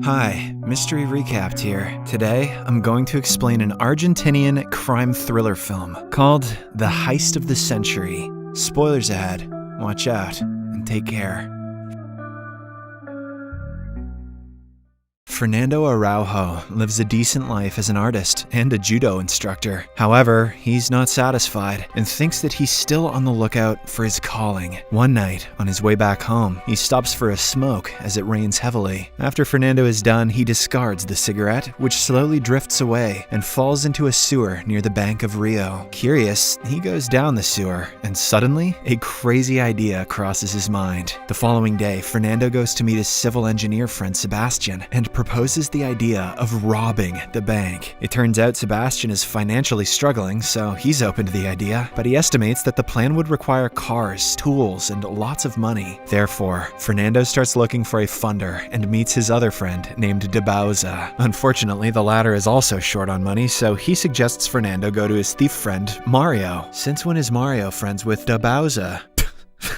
Hi, Mystery Recapped here. Today, I'm going to explain an Argentinian crime thriller film called The Heist of the Century. Spoilers ahead. Watch out, and take care. Fernando Araujo lives a decent life as an artist and a judo instructor. However, he's not satisfied and thinks that he's still on the lookout for his calling. One night, on his way back home, he stops for a smoke as it rains heavily. After Fernando is done, he discards the cigarette, which slowly drifts away and falls into a sewer near the Bank of Rio. Curious, he goes down the sewer, and suddenly, a crazy idea crosses his mind. The following day, Fernando goes to meet his civil engineer friend Sebastian and proposes the idea of robbing the bank. It turns out Sebastian is financially struggling, so he's open to the idea, but he estimates that the plan would require cars, tools, and lots of money. Therefore, Fernando starts looking for a funder and meets his other friend named De Bauza. Unfortunately, the latter is also short on money, so he suggests Fernando go to his thief friend, Mario. Since when is Mario friends with De Bauza?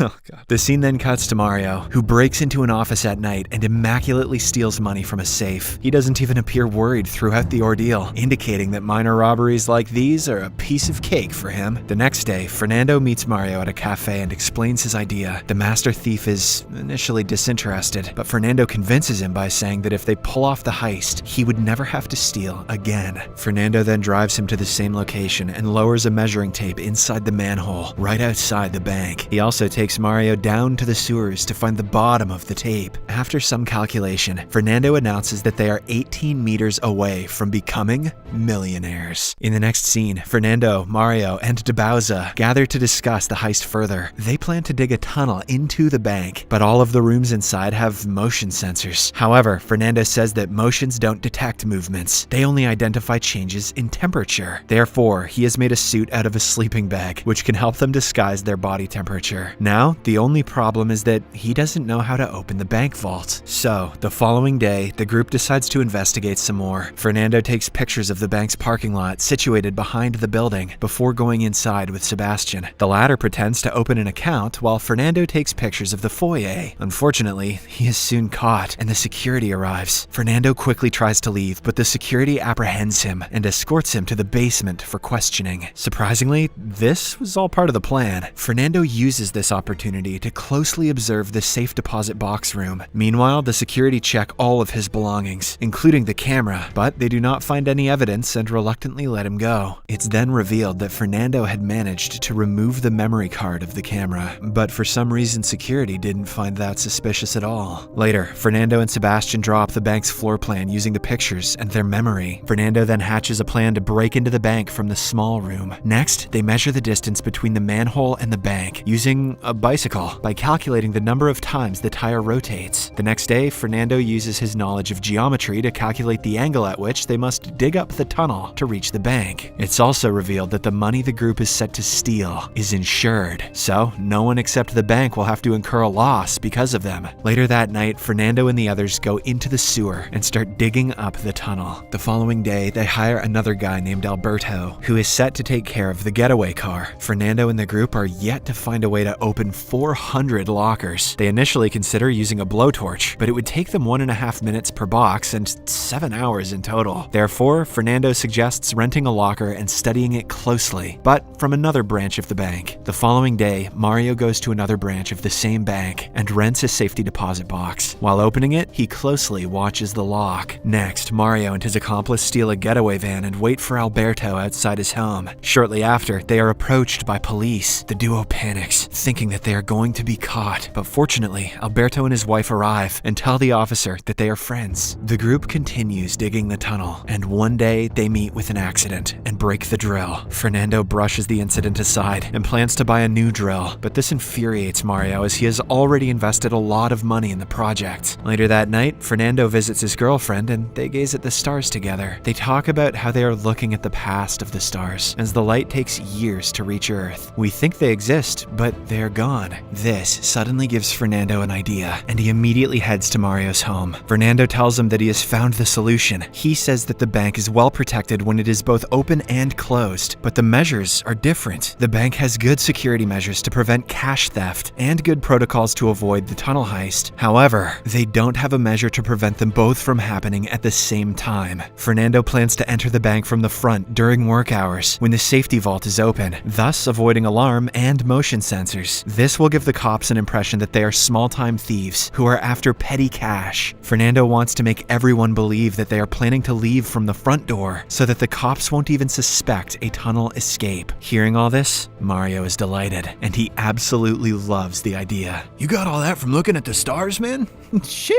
Oh god. The scene then cuts to Mario, who breaks into an office at night and immaculately steals money from a safe. He doesn't even appear worried throughout the ordeal, indicating that minor robberies like these are a piece of cake for him. The next day, Fernando meets Mario at a cafe and explains his idea. The master thief is initially disinterested, but Fernando convinces him by saying that if they pull off the heist, he would never have to steal again. Fernando then drives him to the same location and lowers a measuring tape inside the manhole right outside the bank. He also takes Mario down to the sewers to find the bottom of the tape. After some calculation, Fernando announces that they are 18 meters away from becoming millionaires. In the next scene, Fernando, Mario, and De Bauza gather to discuss the heist further. They plan to dig a tunnel into the bank, but all of the rooms inside have motion sensors. However, Fernando says that motions don't detect movements. They only identify changes in temperature. Therefore, he has made a suit out of a sleeping bag, which can help them disguise their body temperature. Now, the only problem is that he doesn't know how to open the bank vault. So, the following day, the group decides to investigate some more. Fernando takes pictures of the bank's parking lot situated behind the building before going inside with Sebastian. The latter pretends to open an account while Fernando takes pictures of the foyer. Unfortunately, he is soon caught and the security arrives. Fernando quickly tries to leave, but the security apprehends him and escorts him to the basement for questioning. Surprisingly, this was all part of the plan. Fernando uses this opportunity to closely observe the safe deposit box room. Meanwhile, the security check all of his belongings, including the camera, but they do not find any evidence and reluctantly let him go. It's then revealed that Fernando had managed to remove the memory card of the camera, but for some reason security didn't find that suspicious at all. Later, Fernando and Sebastian draw up the bank's floor plan using the pictures and their memory. Fernando then hatches a plan to break into the bank from the small room. Next, they measure the distance between the manhole and the bank using a bicycle by calculating the number of times the tire rotates. The next day, Fernando uses his knowledge of geometry to calculate the angle at which they must dig up the tunnel to reach the bank. It's also revealed that the money the group is set to steal is insured, so no one except the bank will have to incur a loss because of them. Later that night, Fernando and the others go into the sewer and start digging up the tunnel. The following day, they hire another guy named Alberto, who is set to take care of the getaway car. Fernando and the group are yet to find a way to open 400 lockers. They initially consider using a blowtorch, but it would take them 1.5 minutes per box and 7 hours in total. Therefore, Fernando suggests renting a locker and studying it closely, but from another branch of the bank. The following day, Mario goes to another branch of the same bank and rents a safety deposit box. While opening it, he closely watches the lock. Next, Mario and his accomplice steal a getaway van and wait for Alberto outside his home. Shortly after, they are approached by police. The duo panics, thinking that they are going to be caught, but fortunately, Alberto and his wife arrive and tell the officer that they are friends. The group continues digging the tunnel, and one day they meet with an accident and break the drill. Fernando brushes the incident aside and plans to buy a new drill, but this infuriates Mario as he has already invested a lot of money in the project. Later that night, Fernando visits his girlfriend and they gaze at the stars together. They talk about how they are looking at the past of the stars, as the light takes years to reach Earth. We think they exist, but they are are gone. This suddenly gives Fernando an idea, and he immediately heads to Mario's home. Fernando tells him that he has found the solution. He says that the bank is well protected when it is both open and closed, but the measures are different. The bank has good security measures to prevent cash theft and good protocols to avoid the tunnel heist. However, they don't have a measure to prevent them both from happening at the same time. Fernando plans to enter the bank from the front during work hours when the safety vault is open, thus avoiding alarm and motion sensors. This will give the cops an impression that they are small-time thieves who are after petty cash. Fernando wants to make everyone believe that they are planning to leave from the front door so that the cops won't even suspect a tunnel escape. Hearing all this, Mario is delighted, and he absolutely loves the idea. You got all that from looking at the stars, man? Sheesh!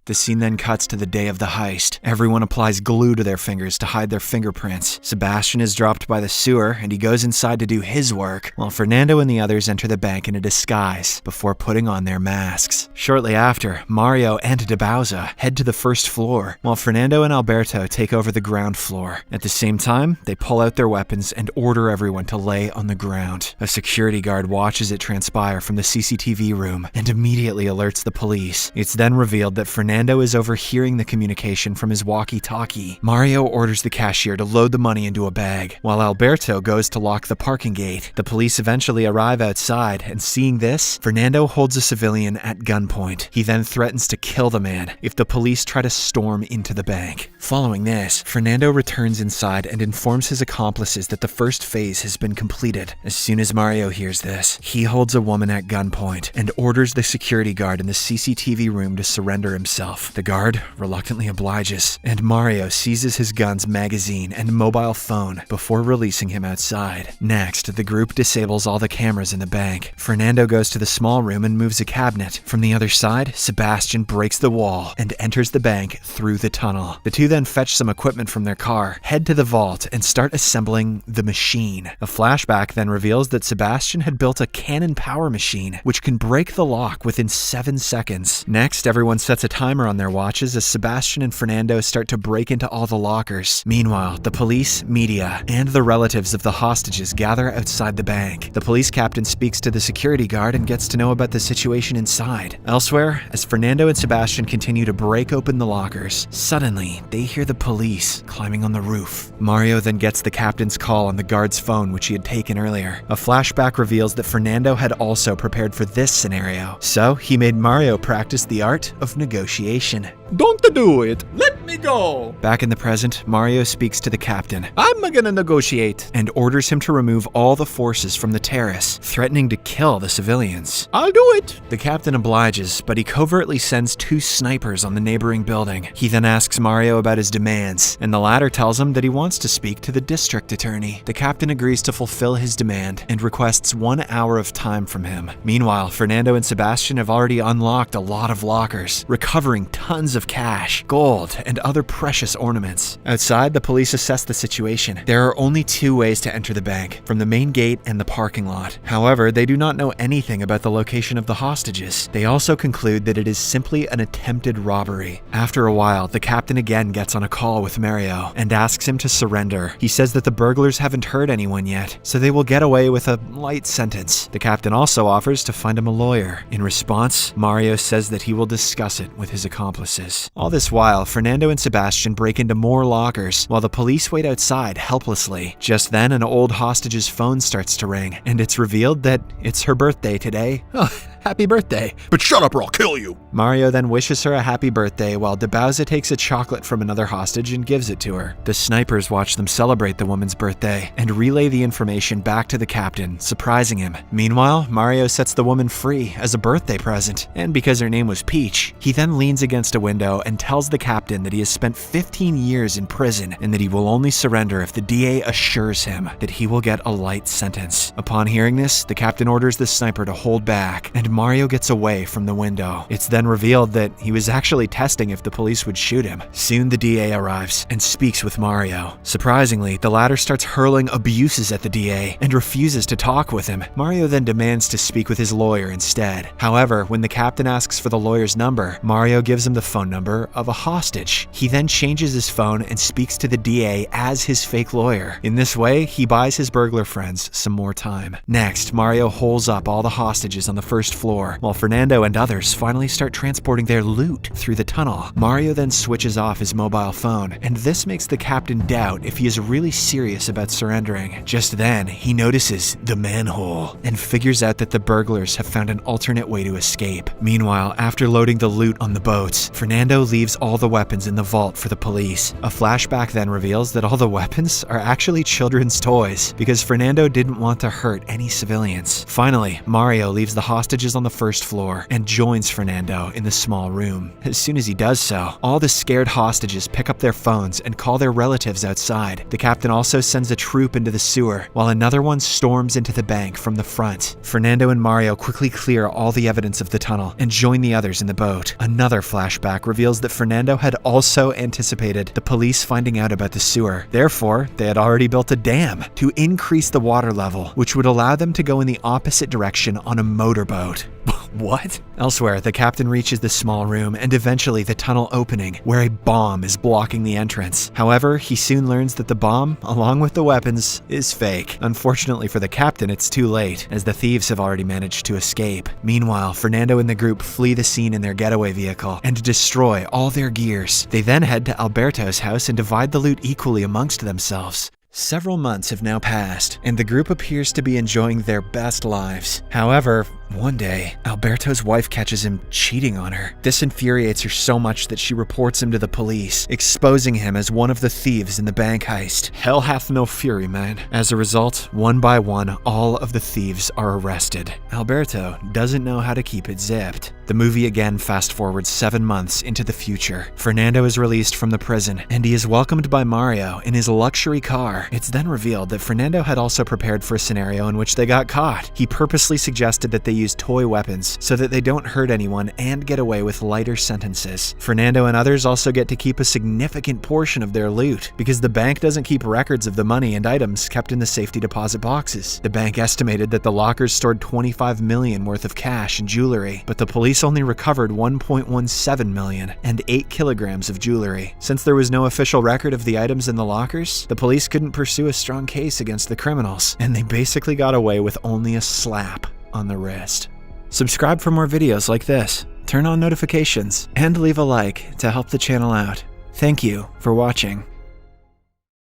The scene then cuts to the day of the heist. Everyone applies glue to their fingers to hide their fingerprints. Sebastian is dropped by the sewer, and he goes inside to do his work, while Fernando and the others enter the bank in a disguise before putting on their masks. Shortly after, Mario and DeBauza head to the first floor, while Fernando and Alberto take over the ground floor. At the same time, they pull out their weapons and order everyone to lay on the ground. A security guard watches it transpire from the CCTV room and immediately alerts the police. It's then revealed that Fernando is overhearing the communication from his walkie-talkie. Mario orders the cashier to load the money into a bag, while Alberto goes to lock the parking gate. The police eventually arrive outside, and seeing this, Fernando holds a civilian at gunpoint. He then threatens to kill the man if the police try to storm into the bank. Following this, Fernando returns inside and informs his accomplices that the first phase has been completed. As soon as Mario hears this, he holds a woman at gunpoint and orders the security guard in the CCTV room to surrender himself. The guard reluctantly obliges, and Mario seizes his gun's magazine and mobile phone before releasing him outside. Next, the group disables all the cameras in the bank. Fernando goes to the small room and moves a cabinet. From the other side, Sebastian breaks the wall and enters the bank through the tunnel. The two then fetch some equipment from their car, head to the vault, and start assembling the machine. A flashback then reveals that Sebastian had built a cannon power machine, which can break the lock within 7 seconds. Next, everyone sets a timer on their watches as Sebastian and Fernando start to break into all the lockers. Meanwhile, the police, media, and the relatives of the hostages gather outside the bank. The police captain speaks to the security guard and gets to know about the situation inside. Elsewhere, as Fernando and Sebastian continue to break open the lockers, suddenly they hear the police climbing on the roof. Mario then gets the captain's call on the guard's phone, which he had taken earlier. A flashback reveals that Fernando had also prepared for this scenario, so he made Mario practice the art of negotiation. Don't do it! Let me go! Back in the present, Mario speaks to the captain. I'm gonna negotiate. And orders him to remove all the forces from the terrace, threatening to kill the civilians. I'll do it! The captain obliges, but he covertly sends 2 snipers on the neighboring building. He then asks Mario about his demands, and the latter tells him that he wants to speak to the district attorney. The captain agrees to fulfill his demand and requests 1 hour of time from him. Meanwhile, Fernando and Sebastian have already unlocked a lot of lockers, recovering tons of cash, gold, and other precious ornaments. Outside, the police assess the situation. There are only 2 ways to enter the bank, from the main gate and the parking lot. However, they do not know anything about the location of the hostages. They also conclude that it is simply an attempted robbery. After a while, the captain again gets on a call with Mario and asks him to surrender. He says that the burglars haven't hurt anyone yet, so they will get away with a light sentence. The captain also offers to find him a lawyer. In response, Mario says that he will discuss it with his accomplices. All this while, Fernando and Sebastian break into more lockers, while the police wait outside helplessly. Just then, an old hostage's phone starts to ring, and it's revealed that it's her birthday today. Oh, happy birthday. But shut up or I'll kill you. Mario then wishes her a happy birthday while DeBauza takes a chocolate from another hostage and gives it to her. The snipers watch them celebrate the woman's birthday and relay the information back to the captain, surprising him. Meanwhile, Mario sets the woman free as a birthday present, and because her name was Peach, he then leans against a window and tells the captain that he has spent 15 years in prison and that he will only surrender if the DA assures him that he will get a light sentence. Upon hearing this, the captain orders the sniper to hold back, and Mario gets away from the window. It's then revealed that he was actually testing if the police would shoot him. Soon the DA arrives and speaks with Mario. Surprisingly, the latter starts hurling abuses at the DA and refuses to talk with him. Mario then demands to speak with his lawyer instead. However, when the captain asks for the lawyer's number, Mario gives him the phone number of a hostage. He then changes his phone and speaks to the DA as his fake lawyer. In this way, he buys his burglar friends some more time. Next, Mario holes up all the hostages on the first floor, while Fernando and others finally start transporting their loot through the tunnel. Mario then switches off his mobile phone, and this makes the captain doubt if he is really serious about surrendering. Just then, he notices the manhole and figures out that the burglars have found an alternate way to escape. Meanwhile, after loading the loot on the boats, Fernando leaves all the weapons in the vault for the police. A flashback then reveals that all the weapons are actually children's toys because Fernando didn't want to hurt any civilians. Finally, Mario leaves the hostages on the first floor and joins Fernando in the small room. As soon as he does so, all the scared hostages pick up their phones and call their relatives outside. The captain also sends a troop into the sewer, while another one storms into the bank from the front. Fernando and Mario quickly clear all the evidence of the tunnel and join the others in the boat. Another flashback reveals that Fernando had also anticipated the police finding out about the sewer. Therefore, they had already built a dam to increase the water level, which would allow them to go in the opposite direction on a motorboat. What? Elsewhere, the captain reaches the small room and eventually the tunnel opening, where a bomb is blocking the entrance. However, he soon learns that the bomb, along with the weapons, is fake. Unfortunately for the captain, it's too late, as the thieves have already managed to escape. Meanwhile, Fernando and the group flee the scene in their getaway vehicle and destroy all their gears. They then head to Alberto's house and divide the loot equally amongst themselves. Several months have now passed, and the group appears to be enjoying their best lives. However, one day, Alberto's wife catches him cheating on her. This infuriates her so much that she reports him to the police, exposing him as one of the thieves in the bank heist. Hell hath no fury, man. As a result, one by one, all of the thieves are arrested. Alberto doesn't know how to keep it zipped. The movie again fast forwards 7 months into the future. Fernando is released from the prison, and he is welcomed by Mario in his luxury car. It's then revealed that Fernando had also prepared for a scenario in which they got caught. He purposely suggested that they use toy weapons so that they don't hurt anyone and get away with lighter sentences. Fernando and others also get to keep a significant portion of their loot because the bank doesn't keep records of the money and items kept in the safety deposit boxes. The bank estimated that the lockers stored $25 million worth of cash and jewelry, but the police only recovered $1.17 million and 8 kilograms of jewelry. Since there was no official record of the items in the lockers, the police couldn't pursue a strong case against the criminals, and they basically got away with only a slap on the wrist. Subscribe for more videos like this, turn on notifications, and leave a like to help the channel out. Thank you for watching.